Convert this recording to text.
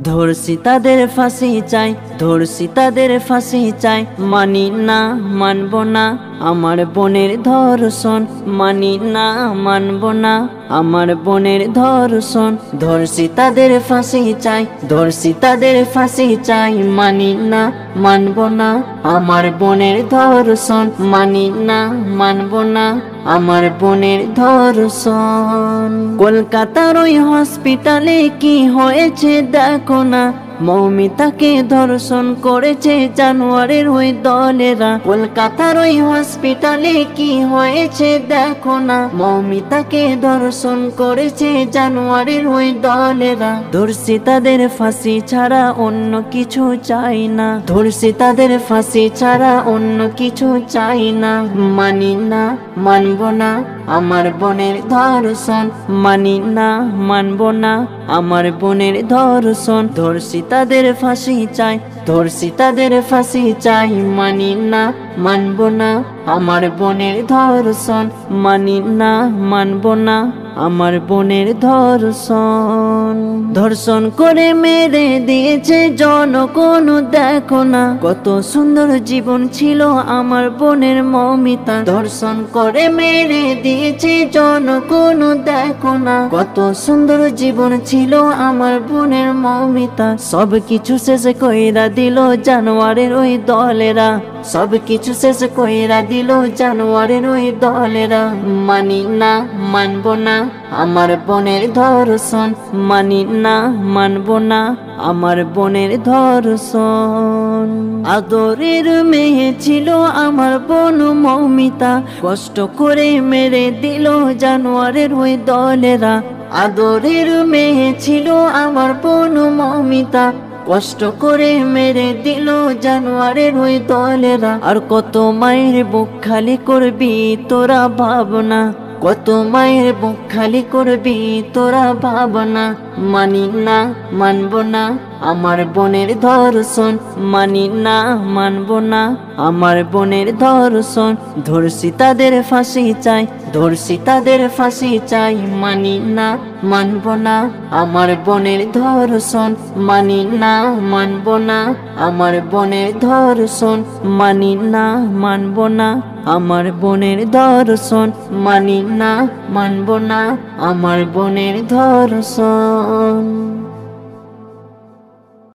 ধর্ষী তাদের ফাঁসি চাই, ধর্ষী তাদের ফাঁসি চাই। মানি না, মানব না আমার বোনের ধর্ষণ, মানি না, মানব না আমার বোনের ধর্ষণ। ধর্ষী তাদের ফাঁসি চাই, ধর্ষী তাদের ফাঁসি চাই। মানি না, মানব না আমার বোনের ধর্ষণ, মানি না, মানব না আমার বোনের ধর্ষণ। কলকাতার ওই হসপিটালে কি হয়েছে দেখো না, মৌমিতাকে ধর্ষণ করেছে জানোয়ারের ওই দলেরা। কলকাতার ওই হসপিটালে কি হয়েছে দেখো না, মৌমিতাকে ধর্ষণ করেছে জানোয়ারের ওই দলেরা। ধর্ষী তাদের ফাঁসি ছাড়া অন্য কিছু চাই না, ধর্ষী তাদের ফাঁসি ছাড়া অন্য কিছু চাই না। মানি না, মানব না আমার বোনের ধর্ষণ, মানি না, মানব না আমার বোনের ধর্ষণ। ধর্ষী তাদের ফাঁসি চাই, ধর্ষী তাদের ফাঁসি চাই। মানি না, মানব না আমার বোনের ধর্ষণ, মানি না, মানব না আমার বোনের ধর্ষণ। ধর্ষণ করে মেরে দিয়েছে জনগণ দেখো না, কত সুন্দর জীবন ছিল আমার বোনের মৌমিতা। ধর্ষণ করে মেরে দিয়েছে জনগণ দেখো না, কত সুন্দর জীবন ছিল আমার বোনের মৌমিতা। সব কিছু শেষ কইরা দিল জানোয়ারের ওই দলেরা, সব কিছু শেষ কইরা দিল জানোয়ারের ওই দলেরা। মানি না, মানব না আমার বোনের ধর্ষণ, মানি না, মানব না আমার বোনের ধর্ষণ। আদরের মেয়ে ছিল আমার বোন মৌমিতা, কষ্ট করে মেরে দিল জানোয়ারের ওই দলেরা। আদরের মেয়ে ছিল আমার বোন মৌমিতা, কষ্ট করে মেরে দিল জানোয়ারের ওই দলেরা। আর কত মায়ের বুক খালি করবি তোরা ভাবনা, কত মায়ের বুক খালি করবি তোরা ভাবনা। মানি না, মানব না আমার বোনের ধর্ষণ, মানি না, মানব না আমার বোনের ধর্ষণ। ধর্ষী তাদের ফাঁসি চাই, ধর্ষী তাদের ফাঁসি চাই। মানি না, মানব না আমার বোনের ধর্ষণ, মানি না, মানব না আমার বোনের ধর্ষণ, মানি না, মানব না আমার বোনের ধর্ষণ, মানি না, মানব না আমার বোনের ধর্ষণ।